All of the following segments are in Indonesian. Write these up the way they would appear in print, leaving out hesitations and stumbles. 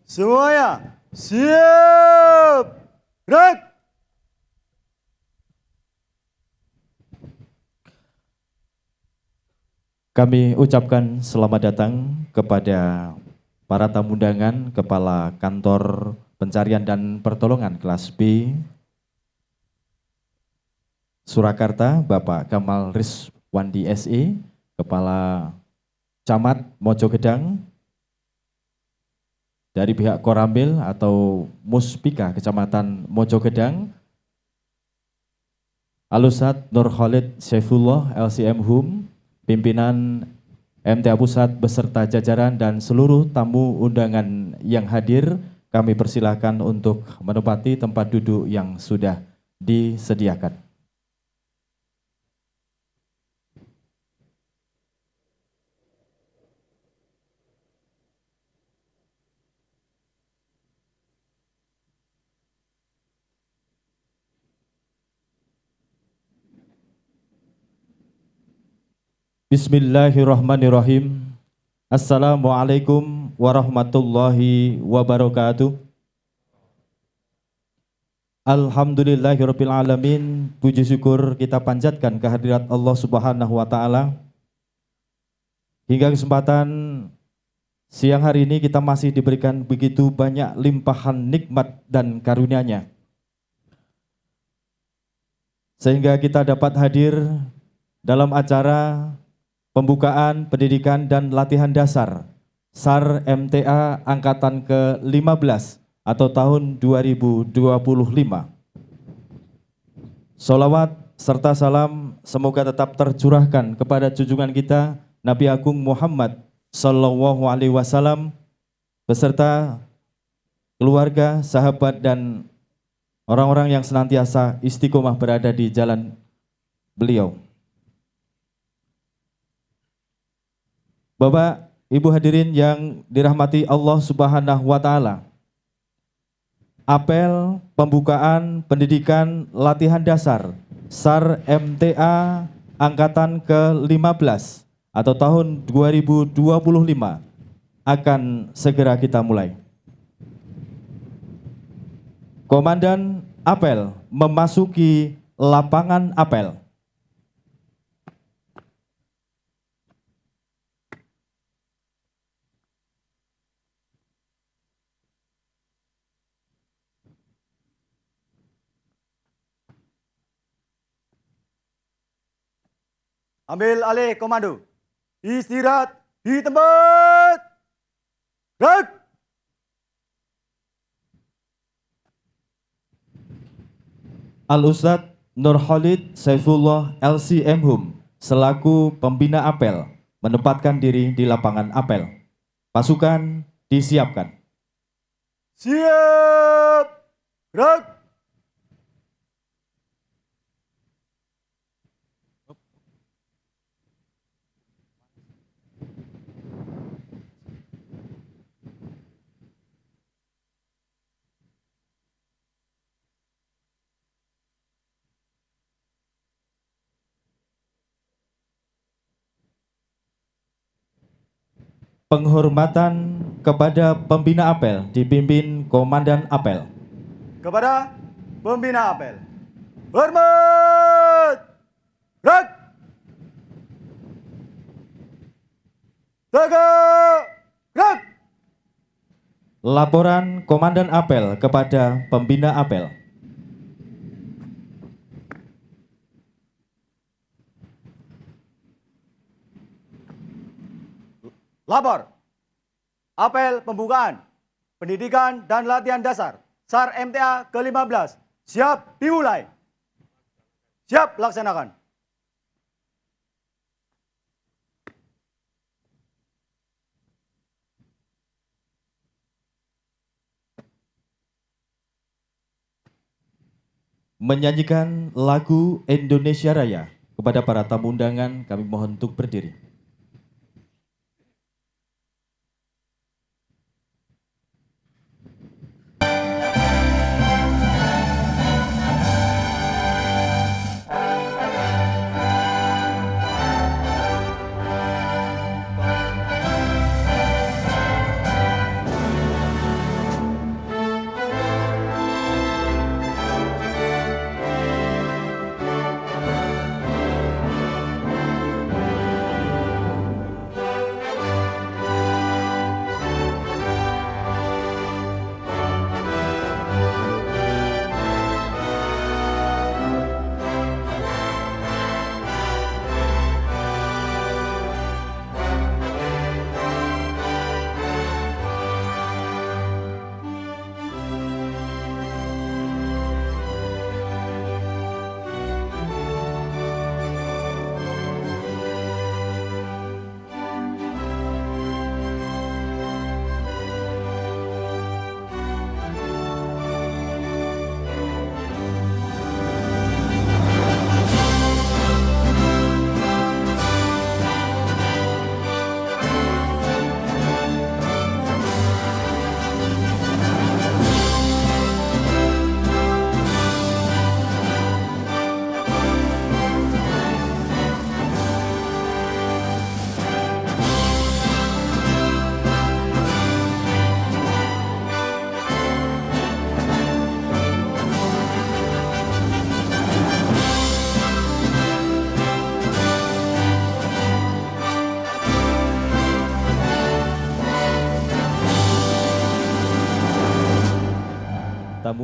Semuanya siap. Gerak. Kami ucapkan selamat datang kepada para tamu undangan, Kepala Kantor Pencarian dan Pertolongan kelas B Surakarta, Bapak Kamal Rizwandi SE, Kepala Camat Mojogedang, dari pihak Koramil atau Muspika Kecamatan Mojogedang, Alusat Nur Khalid Saifullah LCM Hum, pimpinan MTA Pusat beserta jajaran dan seluruh tamu undangan yang hadir, kami persilahkan untuk menempati tempat duduk yang sudah disediakan. Bismillahirrahmanirrahim. Assalamualaikum warahmatullahi wabarakatuh. Alhamdulillahirabbil alamin. Puji syukur kita panjatkan kehadirat Allah Subhanahu wa taala. Hingga kesempatan siang hari ini kita masih diberikan begitu banyak limpahan nikmat dan karunia-Nya, sehingga kita dapat hadir dalam acara pembukaan pendidikan dan latihan dasar SAR MTA angkatan ke-15 atau tahun 2025. Sholawat serta salam semoga tetap tercurahkan kepada junjungan kita Nabi Agung Muhammad Sallallahu Alaihi Wasallam beserta keluarga, sahabat dan orang-orang yang senantiasa istiqomah berada di jalan beliau. Bapak, Ibu hadirin yang dirahmati Allah Subhanahu wa taala. Apel pembukaan pendidikan latihan dasar SAR MTA angkatan ke-15 atau tahun 2025 akan segera kita mulai. Komandan apel memasuki lapangan apel. Ambil alih komando. Istirahat di tempat. Gerak. Al-Ustadz Nur Khalid Saifullah LCM Hum selaku pembina apel menempatkan diri di lapangan apel. Pasukan disiapkan. Siap. Gerak. Penghormatan kepada pembina apel dipimpin Komandan apel. Kepada pembina apel. Hormat. Gerak. Tegak. Gerak. Laporan Komandan apel kepada pembina apel. Lapor. Apel pembukaan pendidikan dan latihan dasar SAR MTA ke-15 siap dimulai. Siap laksanakan. Menyanyikan lagu Indonesia Raya. Kepada para tamu undangan kami mohon untuk berdiri.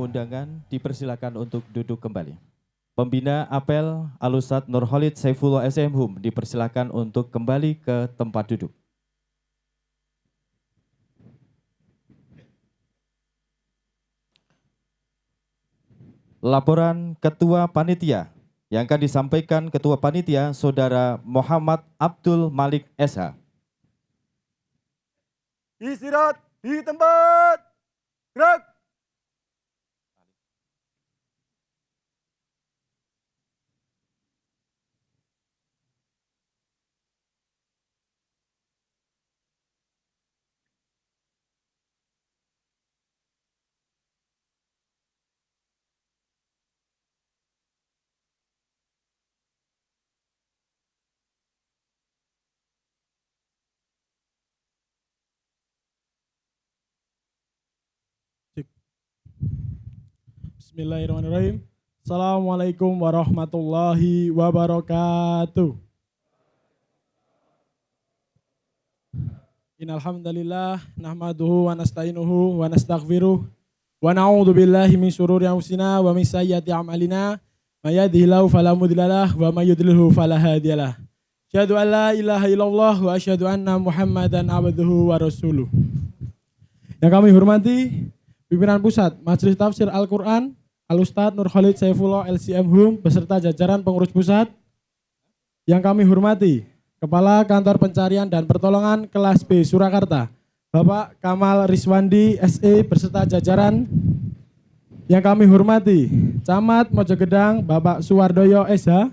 tamu undangan dipersilakan untuk duduk kembali. Pembina apel Al-Ustadz Nur Khalid Saifullah SMHUM dipersilakan untuk kembali ke tempat duduk. Laporan Ketua Panitia yang akan disampaikan Ketua Panitia Saudara Muhammad Abdul Malik SH. Istirahat di tempat. Gerak. Bismillahirrahmanirrahim. Assalamualaikum warahmatullahi wabarakatuh. Innalhamdalillah nahmaduhu wa nasta'inuhu wa nastaghfiruh wa na'udzu billahi min syururi anfusina wa min sayyiati a'malina may yahdihillahu fala mudhillalah wa may yudlilhu fala hadiyalah. Asyhadu an la ilaha illallah wa asyhadu anna Muhammadan abduhu wa rasuluh. Yang kami hormati Pimpinan Pusat Majelis Tafsir Al-Quran Al-Ustadz Nur Khalid Saifullah LCMHUM beserta jajaran pengurus pusat. Yang kami hormati Kepala Kantor Pencarian dan Pertolongan Kelas B Surakarta Bapak Kamal Rizwandi SE beserta jajaran. Yang kami hormati Camat Mojogedang Bapak Suwardoyo SH.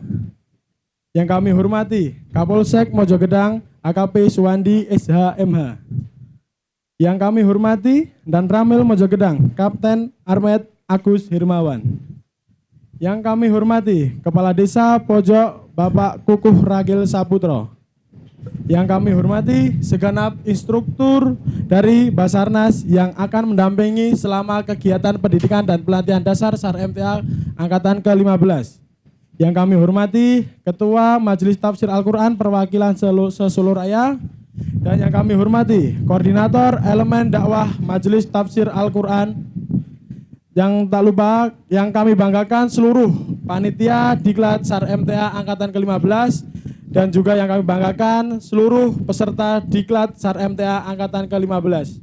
Yang kami hormati Kapolsek Mojogedang AKP Suwandi SH MH. Yang kami hormati dan Ramil Mojogedang Kapten Armet Agus Hirmawan. Yang kami hormati Kepala Desa Pojok Bapak Kukuh Ragil Saputro. Yang kami hormati segenap instruktur dari Basarnas yang akan mendampingi selama kegiatan pendidikan dan pelatihan dasar SAR MTA Angkatan ke-15. Yang kami hormati Ketua Majelis Tafsir Al-Quran Perwakilan Seluruh Raya. Dan yang kami hormati Koordinator Elemen Dakwah Majelis Tafsir Al-Quran. Yang tak lupa yang kami banggakan seluruh panitia Diklat SAR MTA Angkatan ke-15. Dan juga yang kami banggakan seluruh peserta Diklat SAR MTA Angkatan ke-15.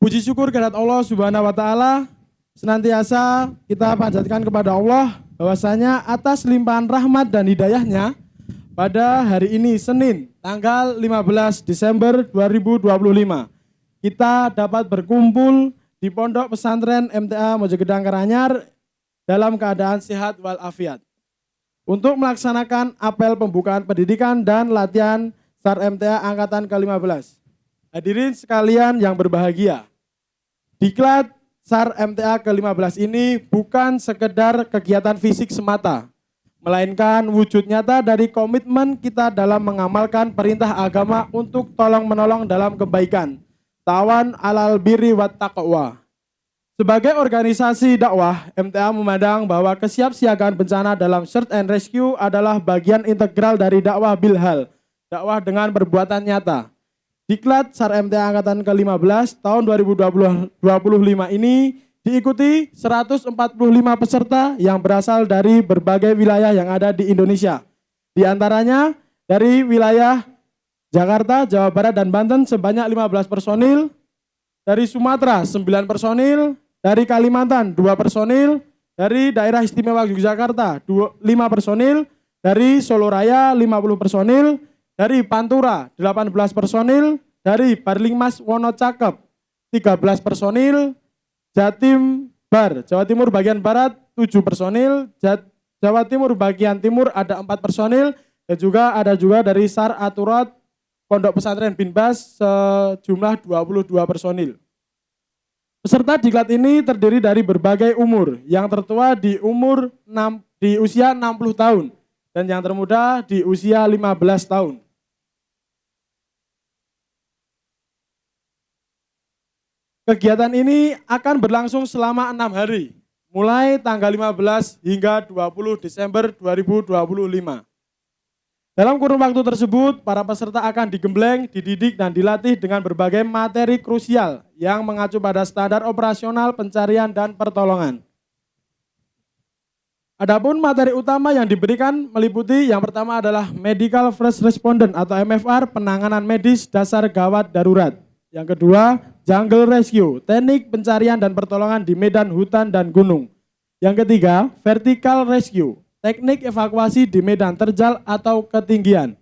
Puji syukur kehadirat Allah Subhanahu wa Ta'ala senantiasa kita panjatkan kepada Allah bahwasanya atas limpahan rahmat dan hidayahnya pada hari ini Senin tanggal 15 Desember 2025 kita dapat berkumpul di Pondok Pesantren MTA Mojogedang Karanganyar dalam keadaan sehat walafiat untuk melaksanakan apel pembukaan pendidikan dan latihan SAR MTA Angkatan ke-15. Hadirin sekalian yang berbahagia, Diklat SAR MTA ke-15 ini bukan sekedar kegiatan fisik semata, melainkan wujud nyata dari komitmen kita dalam mengamalkan perintah agama untuk tolong-menolong dalam kebaikan, tawan alal birri wat taqwa. Sebagai organisasi dakwah, MTA memandang bahwa kesiapsiagaan bencana dalam search and rescue adalah bagian integral dari dakwah bilhal, dakwah dengan perbuatan nyata. Diklat SAR MTA Angkatan ke-15 tahun 2025 ini diikuti 145 peserta yang berasal dari berbagai wilayah yang ada di Indonesia. Di antaranya dari wilayah Jakarta, Jawa Barat, dan Banten sebanyak 15 personil, dari Sumatera 9 personil, dari Kalimantan 2 personil, dari daerah istimewa Yogyakarta 5 personil, dari Solo Raya 50 personil, dari Pantura 18 personil, dari Barlingmas Wonocakep 13 personil, Jatim Bar, Jawa Timur bagian Barat 7 personil, Jawa Timur bagian Timur ada 4 personil, dan juga ada dari SAR Aturat Pondok Pesantren Bin Bas sejumlah 22 personil. Peserta diklat ini terdiri dari berbagai umur, yang tertua di usia 60 tahun dan yang termuda di usia 15 tahun. Kegiatan ini akan berlangsung selama 6 hari, mulai tanggal 15 hingga 20 Desember 2025. Dalam kurun waktu tersebut, para peserta akan digembleng, dididik, dan dilatih dengan berbagai materi krusial yang mengacu pada standar operasional pencarian dan pertolongan. Adapun materi utama yang diberikan meliputi yang pertama adalah Medical First Respondent atau MFR, penanganan medis dasar gawat darurat. Yang kedua, Jungle Rescue, teknik pencarian dan pertolongan di medan hutan dan gunung. Yang ketiga, Vertical Rescue, teknik evakuasi di medan terjal atau ketinggian.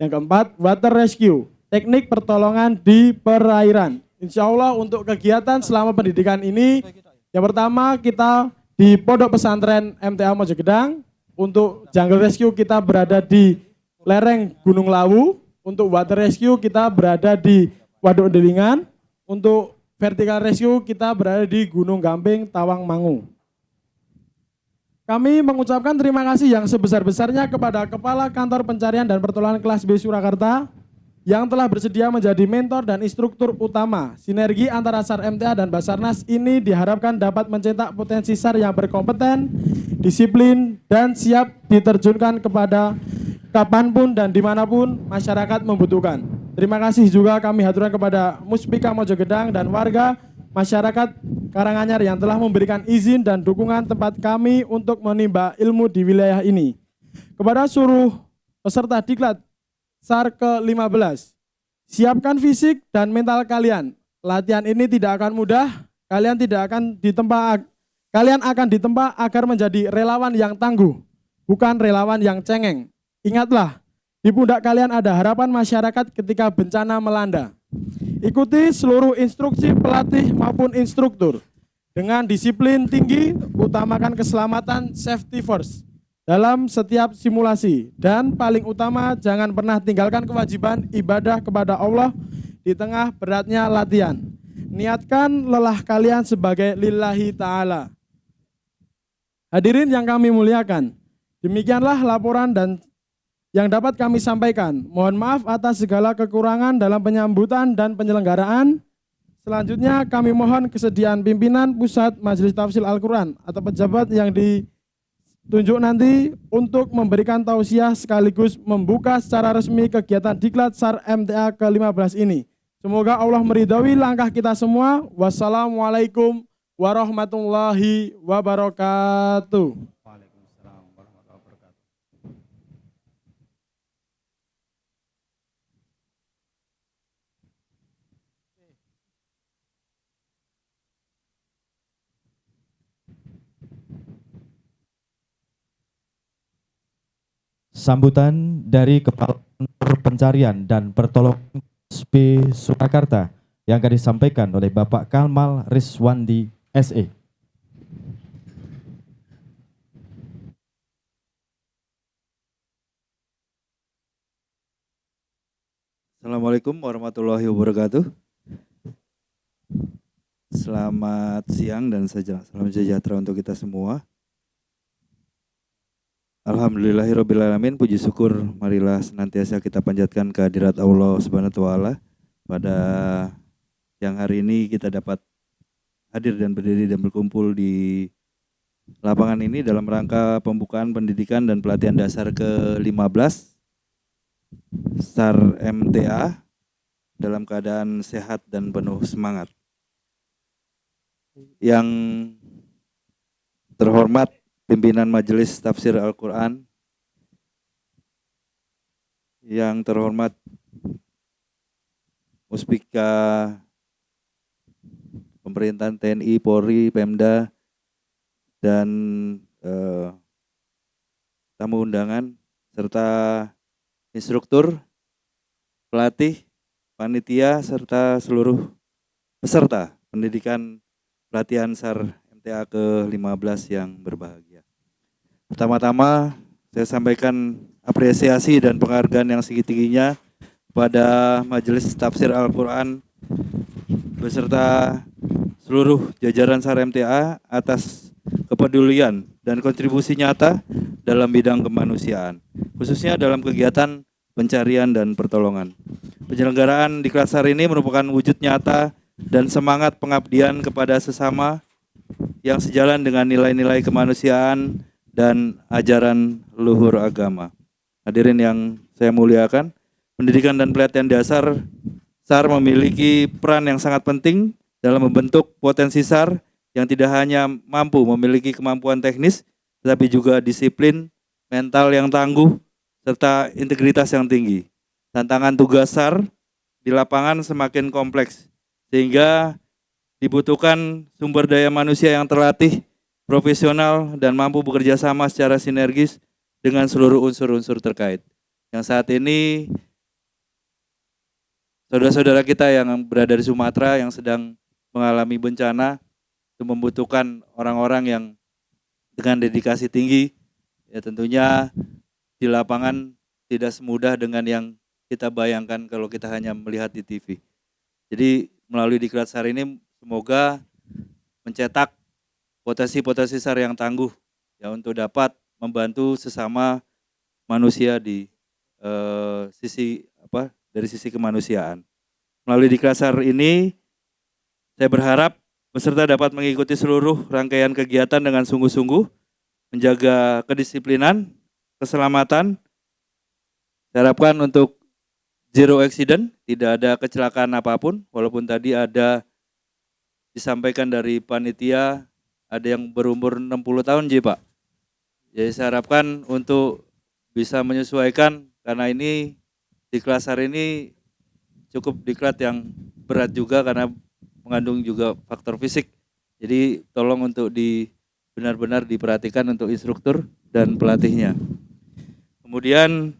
Yang keempat, Water Rescue, teknik pertolongan di perairan. Insya Allah untuk kegiatan selama pendidikan ini, yang pertama kita di Pondok Pesantren MTA Mojogedang. Untuk Jungle Rescue kita berada di lereng Gunung Lawu. Untuk Water Rescue kita berada di Waduk Delingan. Untuk Vertical Rescue kita berada di Gunung Gamping, Tawangmangu. Kami mengucapkan terima kasih yang sebesar-besarnya kepada Kepala Kantor Pencarian dan Pertolongan Kelas B Surakarta yang telah bersedia menjadi mentor dan instruktur utama. Sinergi antara SAR MTA dan Basarnas ini diharapkan dapat mencetak potensi SAR yang berkompeten, disiplin, dan siap diterjunkan kepada kapanpun dan dimanapun masyarakat membutuhkan. Terima kasih juga kami haturkan kepada Muspika Mojogedang dan warga masyarakat Karanganyar yang telah memberikan izin dan dukungan tempat kami untuk menimba ilmu di wilayah ini. Kepada seluruh peserta diklat SAR ke-15, siapkan fisik dan mental kalian. Latihan ini tidak akan mudah, kalian akan ditempa agar menjadi relawan yang tangguh, bukan relawan yang cengeng. Ingatlah, di pundak kalian ada harapan masyarakat ketika bencana melanda. Ikuti seluruh instruksi pelatih maupun instruktur. Dengan disiplin tinggi, utamakan keselamatan safety first dalam setiap simulasi. Dan paling utama, jangan pernah tinggalkan kewajiban ibadah kepada Allah di tengah beratnya latihan. Niatkan lelah kalian sebagai lillahi ta'ala. Hadirin yang kami muliakan, demikianlah laporan dan yang dapat kami sampaikan. Mohon maaf atas segala kekurangan dalam penyambutan dan penyelenggaraan. Selanjutnya kami mohon kesediaan pimpinan Pusat Majelis Tafsir Al-Quran atau pejabat yang ditunjuk nanti untuk memberikan tausiah sekaligus membuka secara resmi kegiatan Diklat SAR MTA ke-15 ini. Semoga Allah meridhoi langkah kita semua. Wassalamualaikum warahmatullahi wabarakatuh. Sambutan dari Kepala Kantor Pencarian dan Pertolongan B Surakarta yang akan disampaikan oleh Bapak Kamal Rizwandi SE. Assalamualaikum warahmatullahi wabarakatuh. Selamat siang dan salam sejahtera untuk kita semua. Alhamdulillahirrabbilalamin, puji syukur marilah senantiasa kita panjatkan kehadirat Allah Subhanahu wa Ta'ala. Pada siang hari ini kita dapat hadir dan berdiri dan berkumpul di lapangan ini dalam rangka pembukaan pendidikan dan pelatihan dasar ke-15 SAR MTA dalam keadaan sehat dan penuh semangat. Yang terhormat pimpinan Majelis Tafsir Al-Quran, yang terhormat Muspika Pemerintahan TNI, Polri, Pemda, dan tamu undangan, serta instruktur, pelatih, panitia, serta seluruh peserta pendidikan pelatihan SAR MTA ke-15 yang berbahagia. Pertama-tama saya sampaikan apresiasi dan penghargaan yang setinggi-tingginya kepada Majelis Tafsir Al-Quran beserta seluruh jajaran SAR MTA atas kepedulian dan kontribusi nyata dalam bidang kemanusiaan, khususnya dalam kegiatan pencarian dan pertolongan. Penyelenggaraan Diklat SAR ini merupakan wujud nyata dan semangat pengabdian kepada sesama yang sejalan dengan nilai-nilai kemanusiaan dan ajaran luhur agama. Hadirin yang saya muliakan, pendidikan dan pelatihan dasar SAR memiliki peran yang sangat penting dalam membentuk potensi SAR yang tidak hanya mampu memiliki kemampuan teknis, tetapi juga disiplin, mental yang tangguh, serta integritas yang tinggi. Tantangan tugas SAR di lapangan semakin kompleks, sehingga dibutuhkan sumber daya manusia yang terlatih, profesional, dan mampu bekerja sama secara sinergis dengan seluruh unsur-unsur terkait. Yang saat ini saudara-saudara kita yang berada di Sumatera yang sedang mengalami bencana itu membutuhkan orang-orang yang dengan dedikasi tinggi. Ya tentunya di lapangan tidak semudah dengan yang kita bayangkan kalau kita hanya melihat di TV. Jadi melalui Diklat SAR ini semoga mencetak potensi-potensi SAR yang tangguh ya untuk dapat membantu sesama manusia di dari sisi kemanusiaan. Melalui Diklat SAR ini saya berharap peserta dapat mengikuti seluruh rangkaian kegiatan dengan sungguh-sungguh, menjaga kedisiplinan, keselamatan. Saya harapkan untuk zero accident, tidak ada kecelakaan apapun, walaupun tadi ada disampaikan dari panitia ada yang berumur 60 tahun, Pak. Jadi saya harapkan untuk bisa menyesuaikan karena ini Diklat SAR ini cukup diklat yang berat juga karena mengandung juga faktor fisik. Jadi tolong untuk benar-benar diperhatikan untuk instruktur dan pelatihnya. Kemudian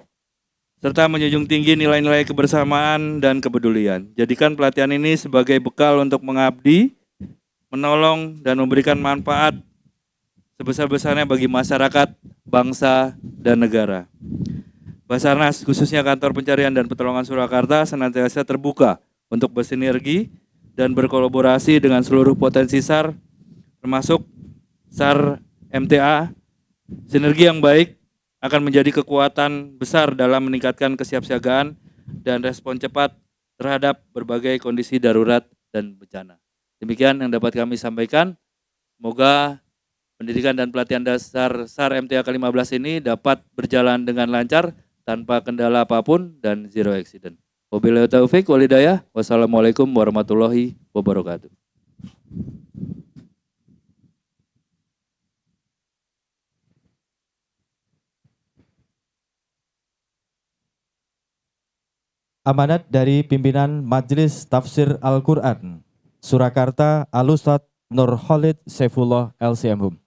serta menjunjung tinggi nilai-nilai kebersamaan dan kepedulian. Jadikan pelatihan ini sebagai bekal untuk mengabdi, menolong, dan memberikan manfaat sebesar-besarnya bagi masyarakat, bangsa, dan negara. Basarnas, khususnya Kantor Pencarian dan Pertolongan Surakarta, senantiasa terbuka untuk bersinergi dan berkolaborasi dengan seluruh potensi SAR, termasuk SAR MTA. Sinergi yang baik akan menjadi kekuatan besar dalam meningkatkan kesiapsiagaan dan respon cepat terhadap berbagai kondisi darurat dan bencana. Demikian yang dapat kami sampaikan. Semoga pendidikan dan pelatihan dasar SAR MTA ke-15 ini dapat berjalan dengan lancar, tanpa kendala apapun dan zero accident. Wabillahi taufiq wal hidayah. Wassalamualaikum warahmatullahi wabarakatuh. Amanat dari pimpinan Majelis Tafsir Al-Quran Surakarta Al-Ustadz Nur Khalid Saifullah LCMhum.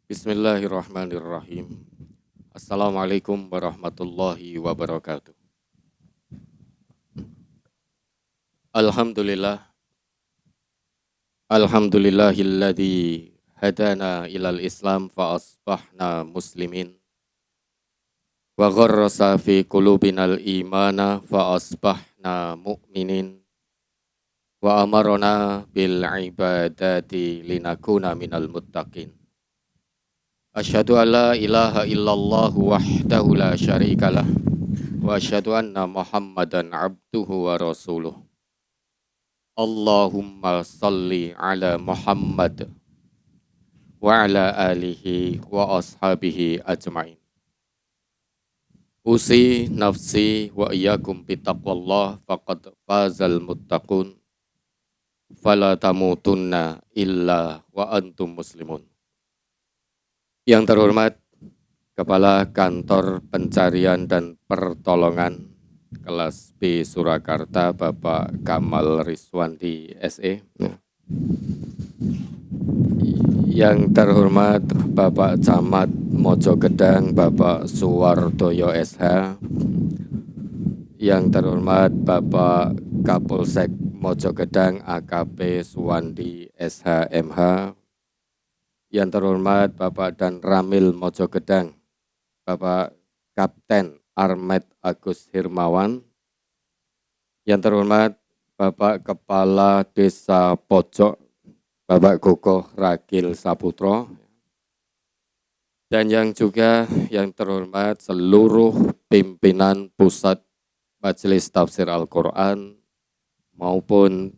Bismillahirrahmanirrahim. Assalamualaikum warahmatullahi wabarakatuh. Alhamdulillah. Alhamdulillahilladzi hadana ilal Islam fa asbahna muslimin. Wa gharrasa fi qulubinal imana fa asbahna mu'minin. Wa amarna bil ibadati linakuna minal muttaqin. Asyhadu an la ilaha illallah wahdahu la syarikalah wa asyhadu anna Muhammadan abduhu wa rasuluh. Allahumma salli ala Muhammad wa ala alihi wa ashabihi ajma'in. Usi nafsi wa iyyakum bittaqwallah faqad fazal muttaqun fala tamutunna illa wa antum muslimun. Yang terhormat Kepala Kantor Pencarian dan Pertolongan kelas B Surakarta Bapak Kamal Rizwanti SE. Yang terhormat Bapak Camat Mojogedang Bapak Suwardoyo SH. Yang terhormat Bapak Kapolsek Mojogedang AKP Suwandi SH MH. Yang terhormat Bapak dan Ramil Mojogedang, Bapak Kapten Armet Agus Hirmawan. Yang terhormat Bapak Kepala Desa Pojok, Bapak Kokoh Ragil Saputro. dan yang terhormat seluruh pimpinan pusat Majelis Tafsir Al-Quran maupun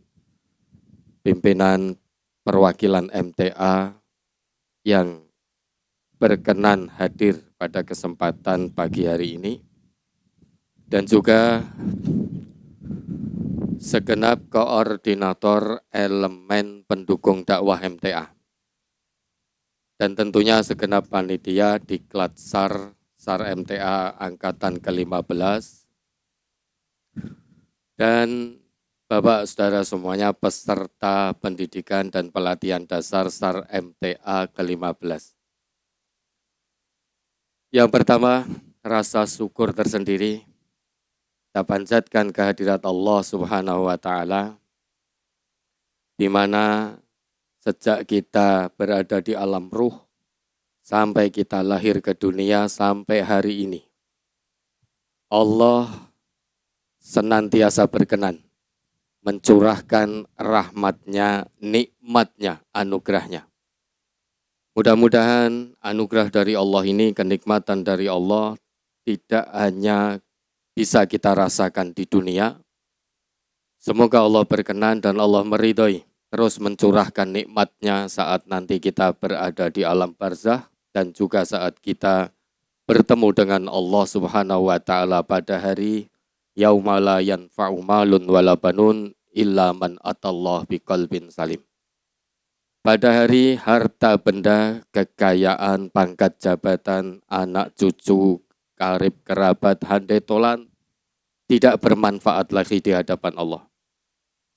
pimpinan perwakilan MTA yang berkenan hadir pada kesempatan pagi hari ini, dan juga segenap koordinator elemen pendukung dakwah MTA, dan tentunya segenap panitia Diklat SAR MTA Angkatan ke-15, dan Bapak Saudara semuanya peserta pendidikan dan pelatihan dasar SAR MTA ke-15. Yang pertama, rasa syukur tersendiri kita panjatkan kehadirat Allah Subhanahu wa Ta'ala, di mana sejak kita berada di alam ruh sampai kita lahir ke dunia sampai hari ini, Allah senantiasa berkenan mencurahkan rahmatnya, nikmatnya, anugerahnya. Mudah-mudahan anugerah dari Allah ini, kenikmatan dari Allah tidak hanya bisa kita rasakan di dunia. Semoga Allah berkenan dan Allah meridhoi terus mencurahkan nikmatnya saat nanti kita berada di alam barzah dan juga saat kita bertemu dengan Allah Subhanahu wa Ta'ala pada hari yauma la yanfa'u malun wala banun illa man atallah biqalbin salim. Pada hari harta benda, kekayaan, pangkat jabatan, anak cucu, karib kerabat, handai tolan tidak bermanfaat lagi di hadapan Allah.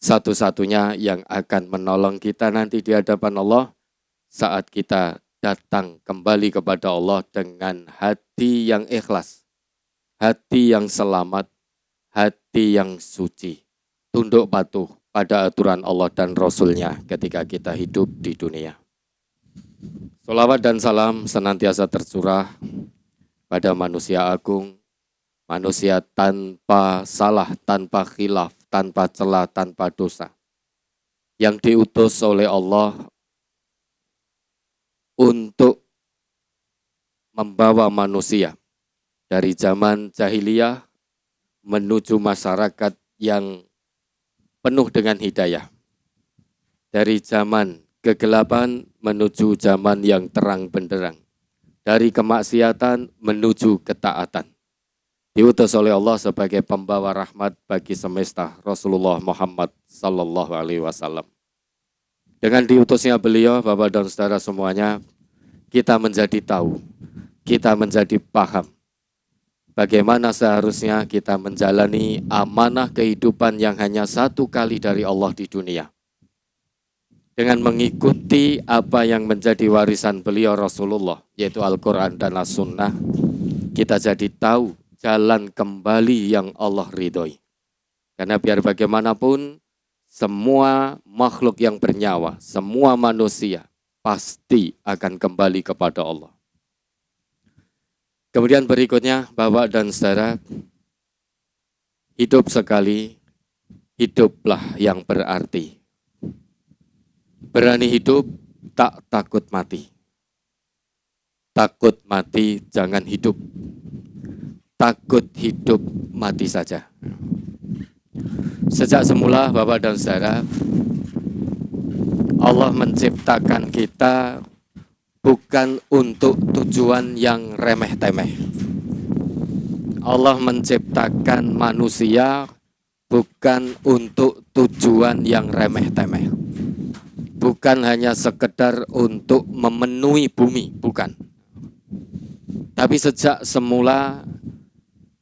Satu-satunya yang akan menolong kita nanti di hadapan Allah saat kita datang kembali kepada Allah dengan hati yang ikhlas, hati yang selamat, hati yang suci, tunduk patuh pada aturan Allah dan Rasul-Nya ketika kita hidup di dunia. Sholawat dan salam senantiasa tercurah pada manusia agung, manusia tanpa salah, tanpa khilaf, tanpa celah, tanpa dosa, yang diutus oleh Allah untuk membawa manusia dari zaman jahiliyah menuju masyarakat yang penuh dengan hidayah. Dari zaman kegelapan menuju zaman yang terang benderang. Dari kemaksiatan menuju ketaatan. Diutus oleh Allah sebagai pembawa rahmat bagi semesta, Rasulullah Muhammad sallallahu alaihi wasallam. Dengan diutusnya beliau, Bapak dan Saudara semuanya, kita menjadi tahu, kita menjadi paham bagaimana seharusnya kita menjalani amanah kehidupan yang hanya satu kali dari Allah di dunia. Dengan mengikuti apa yang menjadi warisan beliau Rasulullah, yaitu Al-Quran dan As-Sunnah, kita jadi tahu jalan kembali yang Allah ridhoi. Karena biar bagaimanapun, semua makhluk yang bernyawa, semua manusia pasti akan kembali kepada Allah. Kemudian berikutnya, Bapak dan Saudara, hidup sekali, hiduplah yang berarti. Berani hidup, tak takut mati. Takut mati, jangan hidup. Takut hidup, mati saja. Sejak semula, Bapak dan Saudara, Allah menciptakan kita bukan untuk tujuan yang remeh-temeh. Allah menciptakan manusia bukan untuk tujuan yang remeh-temeh. Bukan hanya sekedar untuk memenuhi bumi, bukan. Tapi sejak semula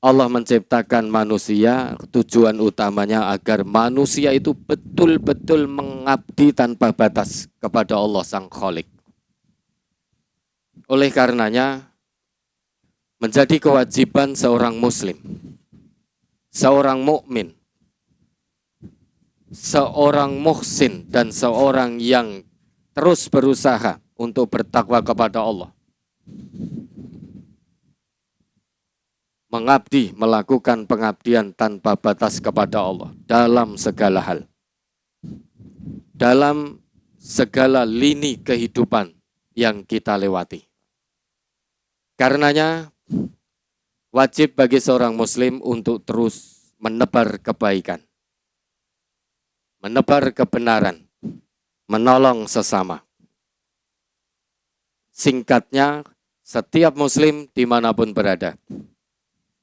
Allah menciptakan manusia, tujuan utamanya agar manusia itu betul-betul mengabdi tanpa batas kepada Allah Sang Khalik. Oleh karenanya, menjadi kewajiban seorang muslim, seorang mukmin, seorang muhsin, dan seorang yang terus berusaha untuk bertakwa kepada Allah, mengabdi, melakukan pengabdian tanpa batas kepada Allah dalam segala hal, dalam segala lini kehidupan yang kita lewati. Karenanya wajib bagi seorang muslim untuk terus menebar kebaikan, menebar kebenaran, menolong sesama. Singkatnya, setiap muslim dimanapun berada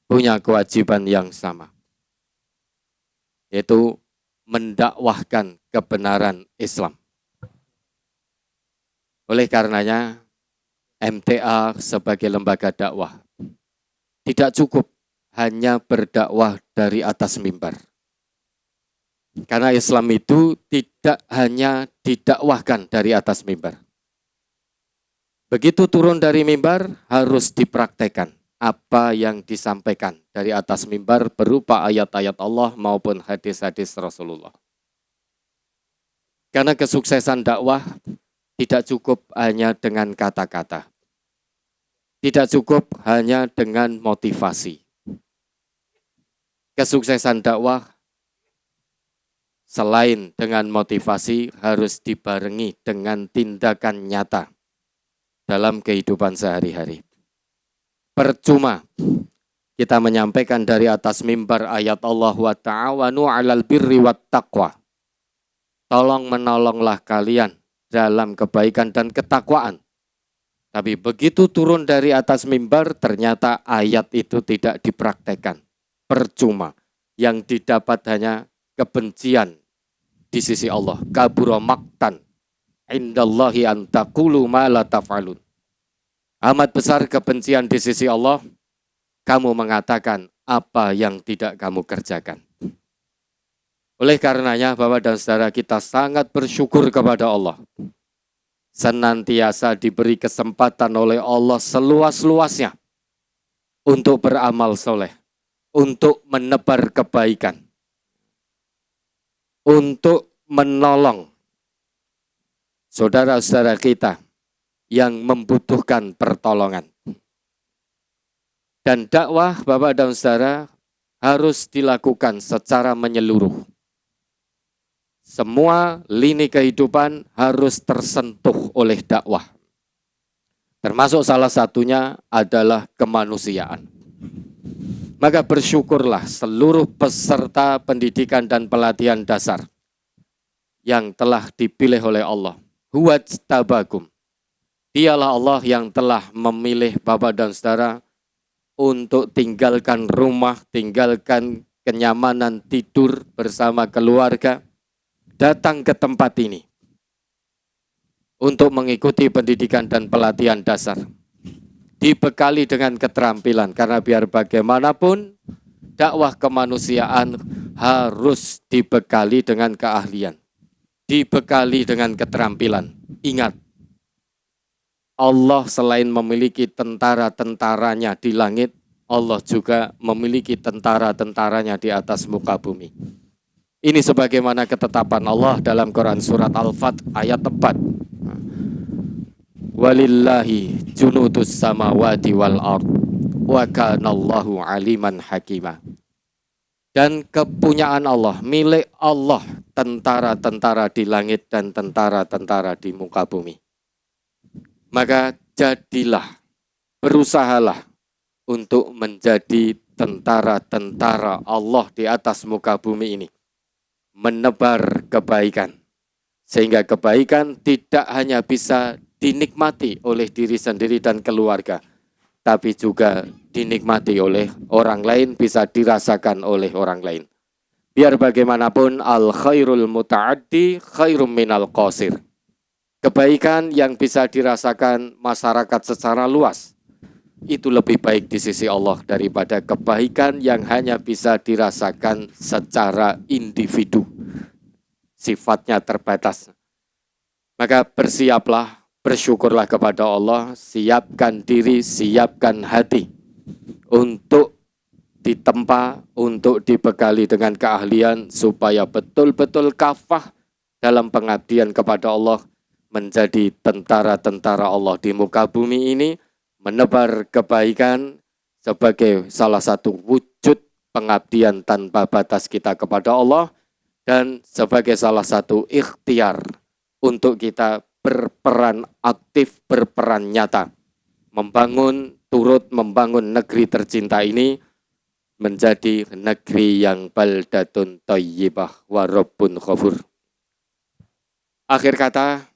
punya kewajiban yang sama, yaitu mendakwahkan kebenaran Islam. Oleh karenanya, MTA sebagai lembaga dakwah tidak cukup hanya berdakwah dari atas mimbar. Karena Islam itu tidak hanya didakwahkan dari atas mimbar. Begitu turun dari mimbar harus dipraktekkan apa yang disampaikan dari atas mimbar berupa ayat-ayat Allah maupun hadis-hadis Rasulullah. Karena kesuksesan dakwah tidak cukup hanya dengan kata-kata. Tidak cukup hanya dengan motivasi. Kesuksesan dakwah selain dengan motivasi harus dibarengi dengan tindakan nyata dalam kehidupan sehari-hari. Percuma kita menyampaikan dari atas mimbar ayat Allah wa ta'awanu 'alal birri wat taqwa. Tolong menolonglah kalian dalam kebaikan dan ketakwaan. Tapi begitu turun dari atas mimbar ternyata ayat itu tidak dipraktekkan. Percuma. Yang didapat hanya kebencian di sisi Allah. Kabura maktan indallahi an taqulu ma la taf'alun. Amat besar kebencian di sisi Allah, kamu mengatakan apa yang tidak kamu kerjakan. Oleh karenanya, Bapak dan Saudara, kita sangat bersyukur kepada Allah. Senantiasa diberi kesempatan oleh Allah seluas-luasnya untuk beramal soleh, untuk menebar kebaikan, untuk menolong saudara-saudara kita yang membutuhkan pertolongan. Dan dakwah Bapak dan Saudara harus dilakukan secara menyeluruh. Semua lini kehidupan harus tersentuh oleh dakwah. Termasuk salah satunya adalah kemanusiaan. Maka bersyukurlah seluruh peserta pendidikan dan pelatihan dasar yang telah dipilih oleh Allah. Huwajtabakum. Dialah Allah yang telah memilih Bapak dan Saudara untuk tinggalkan rumah, tinggalkan kenyamanan tidur bersama keluarga, datang ke tempat ini untuk mengikuti pendidikan dan pelatihan dasar. Dibekali dengan keterampilan, karena biar bagaimanapun dakwah kemanusiaan harus dibekali dengan keahlian, dibekali dengan keterampilan. Ingat, Allah selain memiliki tentara-tentaranya di langit, Allah juga memiliki tentara-tentaranya di atas muka bumi. Ini sebagaimana ketetapan Allah dalam Quran surat Al-Fat ayat 4. Walillahi junudus samawati wal ard wa kanallahu aliman hakimah. Dan kepunyaan Allah, milik Allah, tentara-tentara di langit dan tentara-tentara di muka bumi. Maka jadilah, berusahalah untuk menjadi tentara-tentara Allah di atas muka bumi ini. Menebar kebaikan. Sehingga kebaikan tidak hanya bisa dinikmati oleh diri sendiri dan keluarga, tapi juga dinikmati oleh orang lain, bisa dirasakan oleh orang lain. Biar bagaimanapun, al khairul muta'addi khairum minal qasir. Kebaikan yang bisa dirasakan masyarakat secara luas itu lebih baik di sisi Allah daripada kebaikan yang hanya bisa dirasakan secara individu. Sifatnya terbatas. Maka bersiaplah, bersyukurlah kepada Allah, siapkan diri, siapkan hati untuk ditempa, untuk dibekali dengan keahlian supaya betul-betul kafah dalam pengabdian kepada Allah, menjadi tentara-tentara Allah di muka bumi ini, menebar kebaikan sebagai salah satu wujud pengabdian tanpa batas kita kepada Allah, dan sebagai salah satu ikhtiar untuk kita berperan aktif, berperan nyata, membangun turut membangun negeri tercinta ini menjadi negeri yang baldatun thayyibah wa rabbun ghafur. Akhir kata,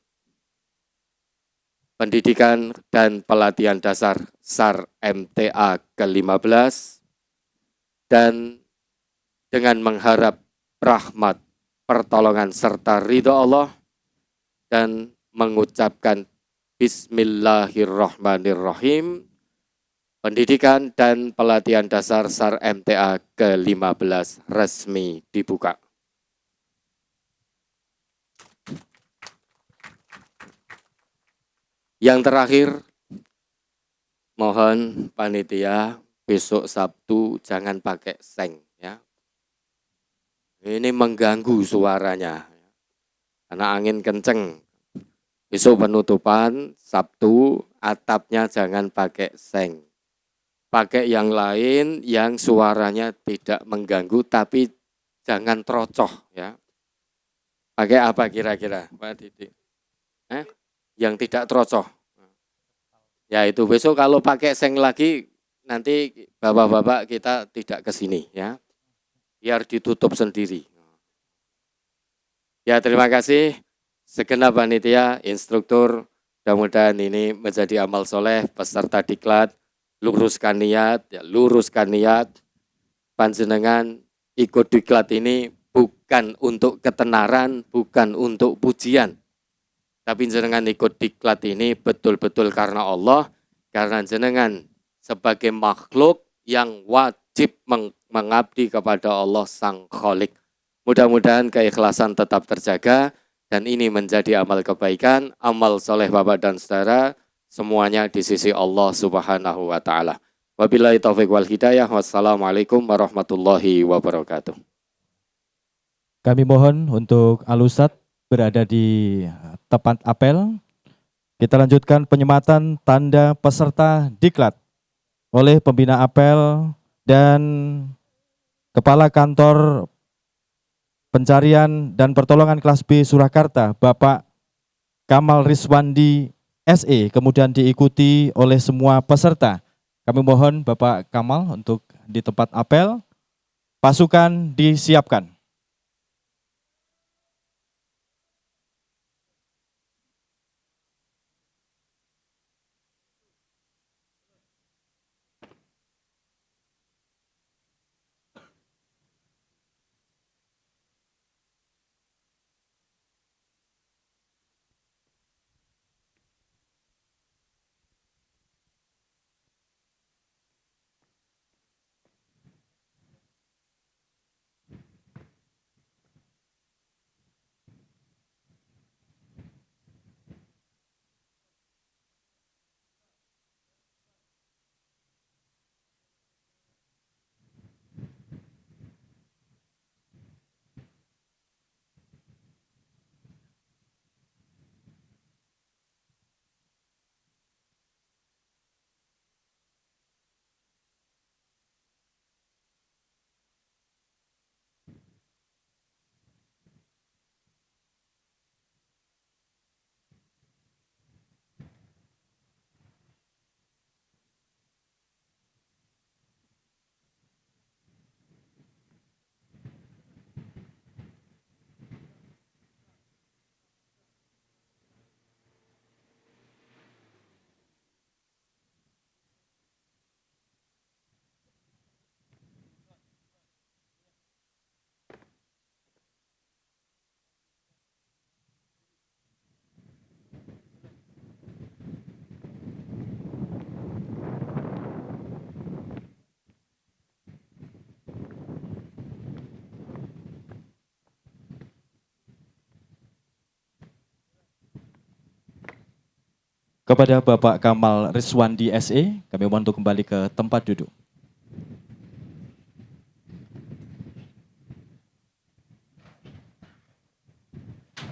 pendidikan dan pelatihan dasar SAR MTA ke-15 dan dengan mengharap rahmat, pertolongan serta ridho Allah dan mengucapkan Bismillahirrahmanirrahim, pendidikan dan pelatihan dasar SAR MTA ke-15 resmi dibuka. Yang terakhir, mohon panitia besok Sabtu jangan pakai seng ya. Ini mengganggu suaranya. Karena angin kenceng. Besok penutupan Sabtu atapnya jangan pakai seng. Pakai yang lain yang suaranya tidak mengganggu tapi jangan trocoh ya. Pakai apa kira-kira Pak Didi? Yang tidak trocoh. Ya itu besok kalau pakai seng lagi nanti bapak-bapak kita tidak ke sini ya. Biar ditutup sendiri. Ya terima kasih segenap panitia, instruktur, mudah-mudahan ini menjadi amal soleh peserta diklat, luruskan niat, panjenengan ikut diklat ini bukan untuk ketenaran, bukan untuk pujian. Tapi jenengan ikut diklat ini betul-betul karena Allah, karena jenengan sebagai makhluk yang wajib mengabdi kepada Allah Sang Khalik. Mudah-mudahan keikhlasan tetap terjaga dan ini menjadi amal kebaikan, amal soleh Bapak dan Saudara, semuanya di sisi Allah Subhanahu wa Ta'ala. Wabillahi taufiq wal hidayah. Wassalamualaikum warahmatullahi wabarakatuh. Kami mohon untuk Al-Ustadz berada di tempat apel. Kita lanjutkan penyematan tanda peserta diklat oleh pembina apel dan Kepala Kantor Pencarian dan Pertolongan kelas B Surakarta, Bapak Kamal Riswandi SE, kemudian diikuti oleh semua peserta. Kami mohon Bapak Kamal untuk di tempat apel, pasukan disiapkan. Kepada Bapak Kamal Riswandi SE, kami mohon untuk kembali ke tempat duduk.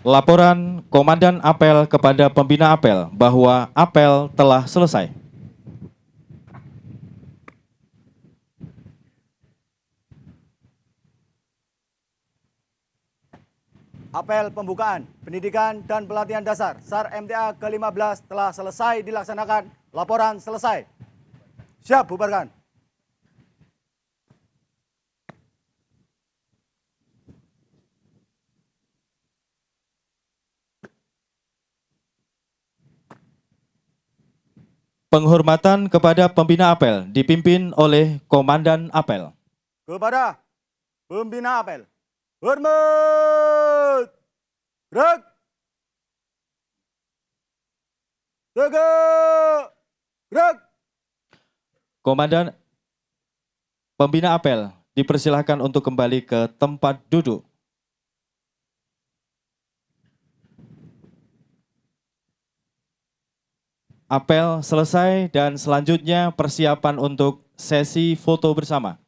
Laporan Komandan Apel kepada pembina apel bahwa apel telah selesai. Apel pembukaan pendidikan dan pelatihan dasar SAR MTA ke-15 telah selesai dilaksanakan. Laporan selesai. Siap, bubarkan. Penghormatan kepada pembina apel dipimpin oleh Komandan Apel. Kepada pembina apel. Hormat. Gerak. Tegak. Gerak. Komandan pembina apel dipersilahkan untuk kembali ke tempat duduk. Apel selesai dan selanjutnya persiapan untuk sesi foto bersama.